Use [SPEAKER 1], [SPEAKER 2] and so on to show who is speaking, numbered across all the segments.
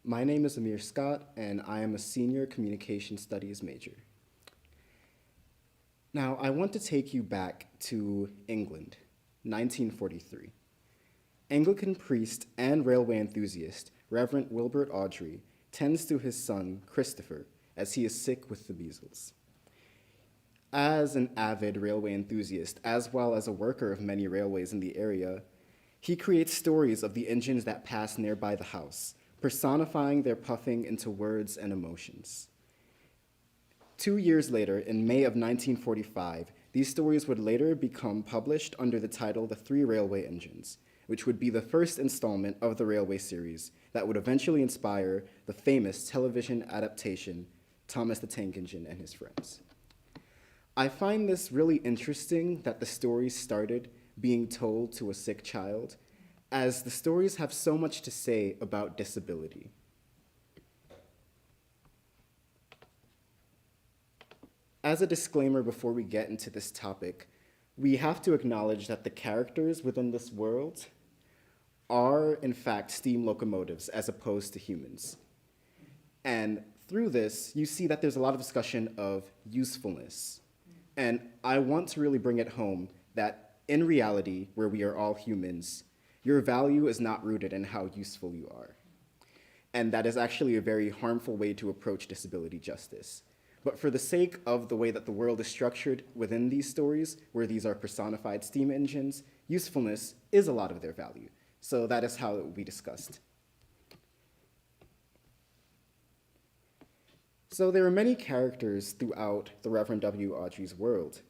[SPEAKER 1] My name is Amir Scott, and I am a senior communication studies major. Now, I want to take you back to England, 1943. Anglican priest and railway enthusiast Reverend Wilbert Awdry tends to his son, Christopher, as he is sick with the measles. As an avid railway enthusiast, as well as a worker of many railways in the area, he creates stories of the engines that pass nearby the house, personifying their puffing into words and emotions. 2 years later, in May of 1945, these stories would later become published under the title The Three Railway Engines, which would be the first installment of the railway series that would eventually inspire the famous television adaptation, Thomas the Tank Engine and His Friends. I find this really interesting that the stories started being told to a sick child, as the stories have so much to say about disability. As a disclaimer before we get into this topic, we have to acknowledge that the characters within this world are, in fact, steam locomotives as opposed to humans. And through this, you see that there's a lot of discussion of usefulness. And I want to really bring it home that in reality, where we are all humans, your value is not rooted in how useful you are. And that is actually a very harmful way to approach disability justice. But for the sake of the way that the world is structured within these stories, where these are personified steam engines, usefulness is a lot of their value. So that is how it will be discussed. So there are many characters throughout the Reverend W. Awdry's world.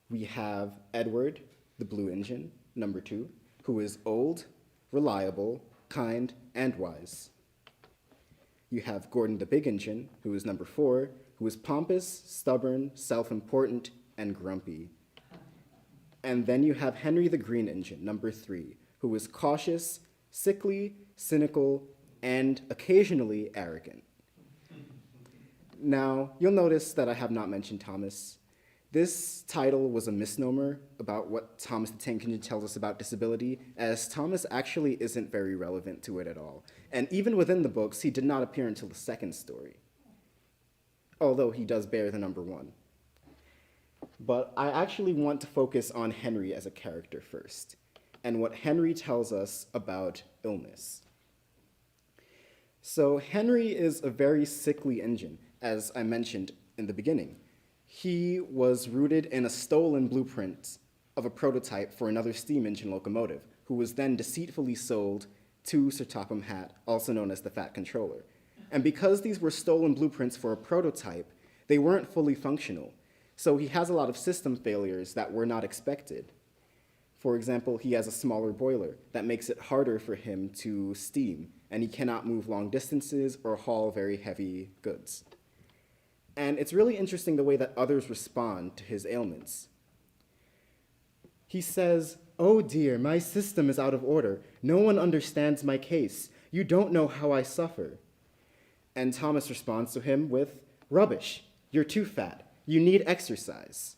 [SPEAKER 1] We have Edward, the Blue Engine, number 2, who is old, reliable, kind, and wise. You have Gordon, the Big Engine, who is number 4, who is pompous, stubborn, self-important, and grumpy. And then you have Henry, the Green Engine, number 3, who is cautious, sickly, cynical, and occasionally arrogant. Now, you'll notice that I have not mentioned Thomas. This title was a misnomer about what Thomas the Tank Engine tells us about disability, as Thomas actually isn't very relevant to it at all. And even within the books, he did not appear until the second story, although he does bear the number 1. But I actually want to focus on Henry as a character first, and what Henry tells us about illness. So Henry is a very sickly engine, as I mentioned in the beginning. He was rooted in a stolen blueprint of a prototype for another steam engine locomotive, who was then deceitfully sold to Sir Topham Hatt, also known as the Fat Controller. And because these were stolen blueprints for a prototype, they weren't fully functional. So he has a lot of system failures that were not expected. For example, he has a smaller boiler that makes it harder for him to steam, and he cannot move long distances or haul very heavy goods. And it's really interesting the way that others respond to his ailments. He says, "Oh dear, my system is out of order. No one understands my case. You don't know how I suffer." And Thomas responds to him with, "Rubbish, you're too fat. You need exercise."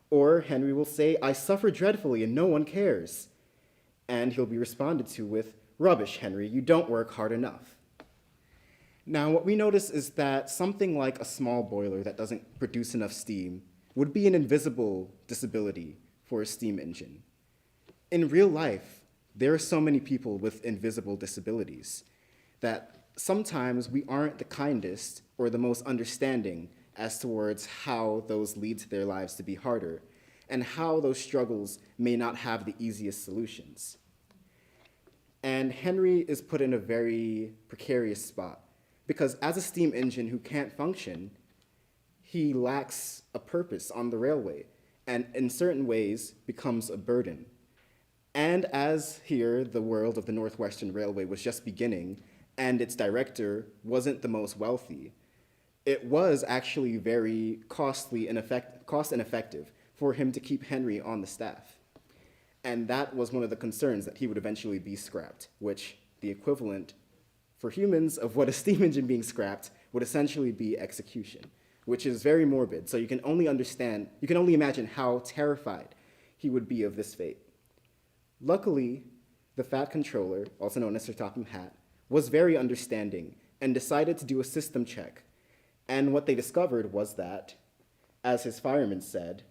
[SPEAKER 1] Or Henry will say, "I suffer dreadfully and no one cares." And he'll be responded to with, "Rubbish, Henry, you don't work hard enough." Now, what we notice is that something like a small boiler that doesn't produce enough steam would be an invisible disability for a steam engine. In real life, there are so many people with invisible disabilities that sometimes we aren't the kindest or the most understanding as towards how those lead to their lives to be harder and how those struggles may not have the easiest solutions. And Henry is put in a very precarious spot, because as a steam engine who can't function, he lacks a purpose on the railway, and in certain ways becomes a burden. And as here, the world of the Northwestern Railway was just beginning, and its director wasn't the most wealthy, it was actually very cost ineffective for him to keep Henry on the staff. And that was one of the concerns, that he would eventually be scrapped, which the equivalent for humans of what a steam engine being scrapped would essentially be execution, which is very morbid. So you can only imagine how terrified he would be of this fate. Luckily, the Fat Controller, also known as Sir Topham Hatt, was very understanding and decided to do a system check. And what they discovered was that, as his fireman said,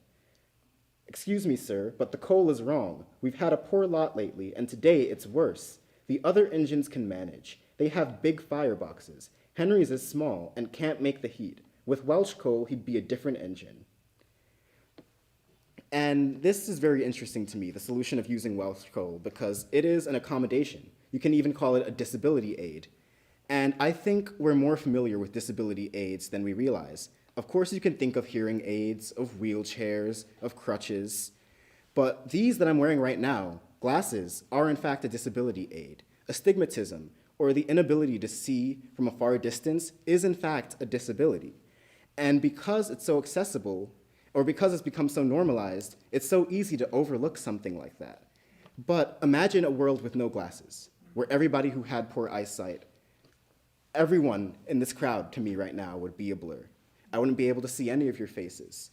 [SPEAKER 1] "Excuse me, sir, but the coal is wrong. We've had a poor lot lately, and today it's worse. The other engines can manage. They have big fireboxes. Henry's is small and can't make the heat. With Welsh coal, he'd be a different engine." And this is very interesting to me, the solution of using Welsh coal, because it is an accommodation. You can even call it a disability aid. And I think we're more familiar with disability aids than we realize. Of course, you can think of hearing aids, of wheelchairs, of crutches, but these that I'm wearing right now, glasses, are in fact a disability aid. Astigmatism, or the inability to see from a far distance, is in fact a disability. And because it's so accessible, or because it's become so normalized, it's so easy to overlook something like that. But imagine a world with no glasses, where everybody who had poor eyesight, everyone in this crowd to me right now would be a blur. I wouldn't be able to see any of your faces.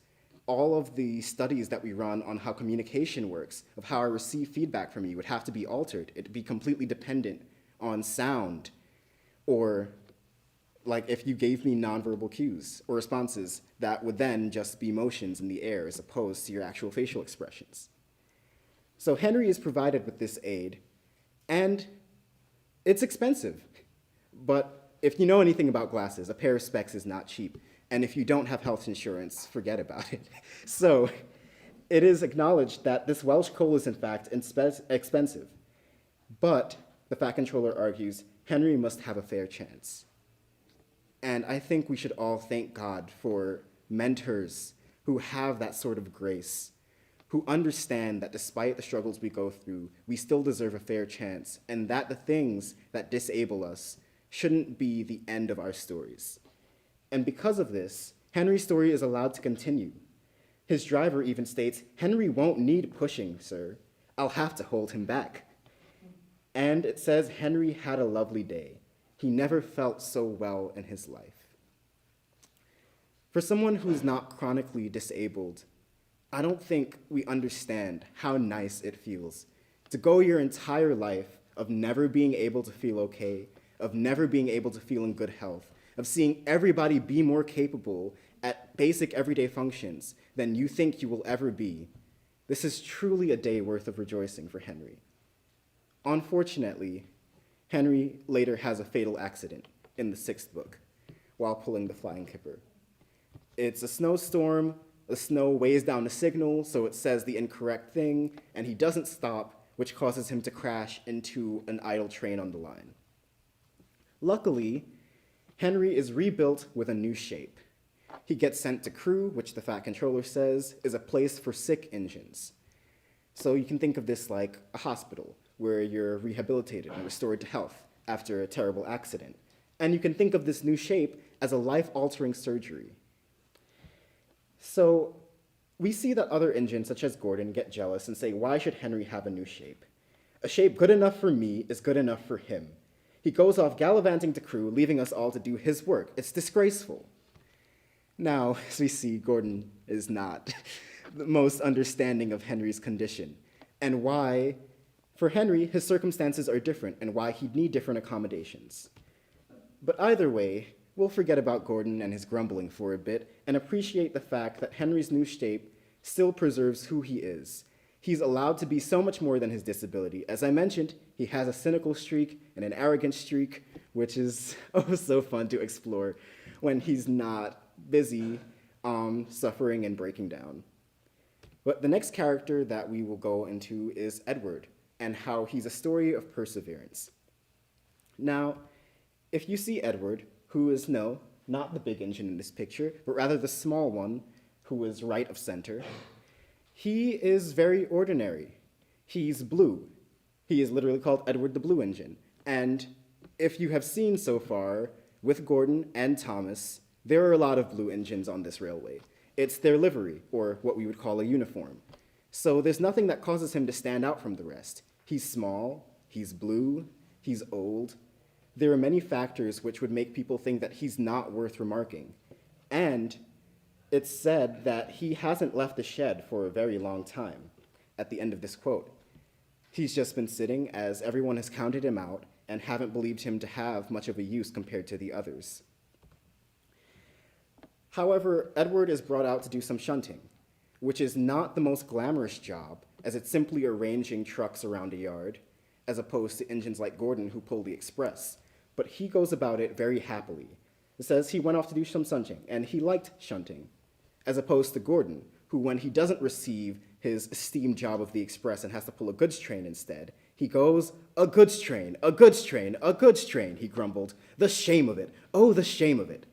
[SPEAKER 1] All of the studies that we run on how communication works, of how I receive feedback from you, would have to be altered. It'd be completely dependent on sound, or like if you gave me nonverbal cues or responses that would then just be motions in the air as opposed to your actual facial expressions. So Henry is provided with this aid, and it's expensive. But if you know anything about glasses, a pair of specs is not cheap. And if you don't have health insurance, forget about it. So it is acknowledged that this Welsh coal is in fact expensive. But the Fat Controller argues Henry must have a fair chance. And I think we should all thank God for mentors who have that sort of grace, who understand that despite the struggles we go through, we still deserve a fair chance, and that the things that disable us shouldn't be the end of our stories. And because of this, Henry's story is allowed to continue. His driver even states, "Henry won't need pushing, sir. I'll have to hold him back." And it says Henry had a lovely day. He never felt so well in his life. For someone who is not chronically disabled, I don't think we understand how nice it feels to go your entire life of never being able to feel okay, of never being able to feel in good health, of seeing everybody be more capable at basic everyday functions than you think you will ever be. This is truly a day worth of rejoicing for Henry. Unfortunately, Henry later has a fatal accident in the 6th book while pulling the flying kipper. It's a snowstorm, the snow weighs down the signal, so it says the incorrect thing, and he doesn't stop, which causes him to crash into an idle train on the line. Luckily, Henry is rebuilt with a new shape. He gets sent to Crew, which the Fat Controller says is a place for sick engines. So you can think of this like a hospital, where you're rehabilitated and restored to health after a terrible accident. And you can think of this new shape as a life-altering surgery. So we see that other engines, such as Gordon, get jealous and say, why should Henry have a new shape? A shape good enough for me is good enough for him. He goes off gallivanting to Crew, leaving us all to do his work. It's disgraceful. Now, as we see, Gordon is not the most understanding of Henry's condition, and why, for Henry, his circumstances are different, and why he'd need different accommodations. But either way, we'll forget about Gordon and his grumbling for a bit, and appreciate the fact that Henry's new shape still preserves who he is. He's allowed to be so much more than his disability. As I mentioned, he has a cynical streak and an arrogant streak, which is oh so fun to explore when he's not busy suffering and breaking down. But the next character that we will go into is Edward, and how he's a story of perseverance. Now, if you see Edward, who is not the big engine in this picture, but rather the small one, who is right of center, he is very ordinary. He's blue. He is literally called Edward the Blue Engine. And if you have seen so far, with Gordon and Thomas, there are a lot of blue engines on this railway. It's their livery, or what we would call a uniform. So there's nothing that causes him to stand out from the rest. He's small, he's blue, he's old. There are many factors which would make people think that he's not worth remarking. And it's said that he hasn't left the shed for a very long time at the end of this quote. He's just been sitting as everyone has counted him out, and haven't believed him to have much of a use compared to the others. However, Edward is brought out to do some shunting, which is not the most glamorous job, as it's simply arranging trucks around a yard, as opposed to engines like Gordon who pull the express. But he goes about it very happily. It says he went off to do some shunting, and he liked shunting, as opposed to Gordon, who, when he doesn't receive his esteemed job of the express and has to pull a goods train instead, he goes, "A goods train, a goods train, a goods train," he grumbled. "The shame of it, oh, the shame of it."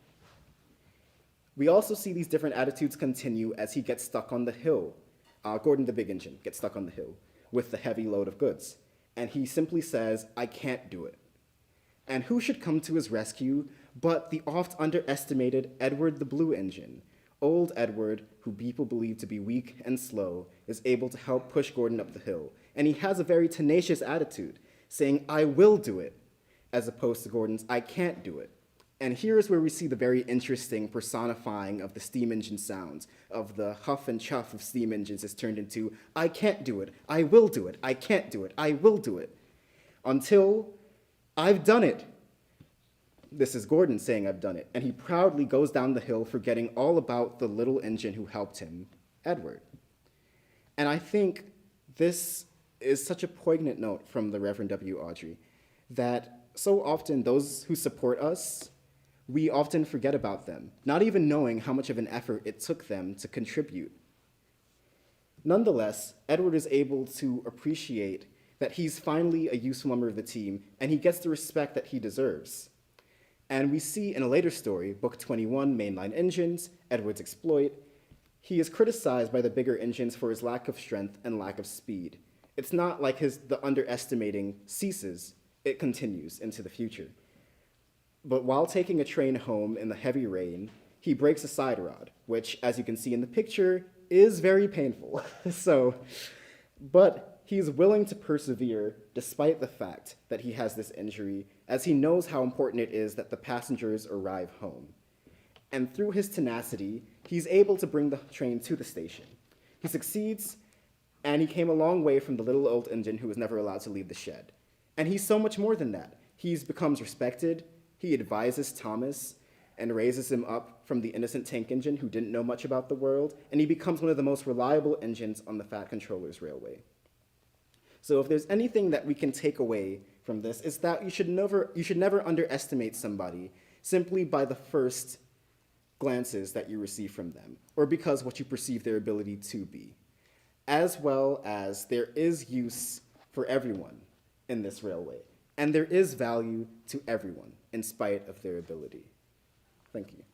[SPEAKER 1] We also see these different attitudes continue as he gets stuck on the hill. Gordon, the big engine, gets stuck on the hill with the heavy load of goods. And he simply says, "I can't do it." And who should come to his rescue but the oft underestimated Edward the Blue Engine? Old Edward, who people believe to be weak and slow, is able to help push Gordon up the hill. And he has a very tenacious attitude, saying, "I will do it," as opposed to Gordon's, "I can't do it." And here's where we see the very interesting personifying of the steam engine sounds, of the huff and chuff of steam engines is turned into, "I can't do it, I will do it, I can't do it, I will do it," until "I've done it." This is Gordon saying, "I've done it," and he proudly goes down the hill forgetting all about the little engine who helped him, Edward. And I think this is such a poignant note from the Reverend W. Audrey, that so often those who support us, we often forget about them, not even knowing how much of an effort it took them to contribute. Nonetheless, Edward is able to appreciate that he's finally a useful member of the team, and he gets the respect that he deserves. And we see in a later story, Book 21, Mainline Engines, Edward's Exploit, he is criticized by the bigger engines for his lack of strength and lack of speed. It's not like the underestimating ceases, it continues into the future. But while taking a train home in the heavy rain, he breaks a side rod, which, as you can see in the picture, is very painful. But he's willing to persevere despite the fact that he has this injury, as he knows how important it is that the passengers arrive home. And through his tenacity, he's able to bring the train to the station. He succeeds, and he came a long way from the little old engine who was never allowed to leave the shed. And he's so much more than that. He becomes respected, he advises Thomas, and raises him up from the innocent tank engine who didn't know much about the world, and he becomes one of the most reliable engines on the Fat Controllers Railway. So if there's anything that we can take away from this, is that you should never underestimate somebody simply by the first glances that you receive from them, or because what you perceive their ability to be, as well as there is use for everyone in this railway, and there is value to everyone in spite of their ability. Thank you.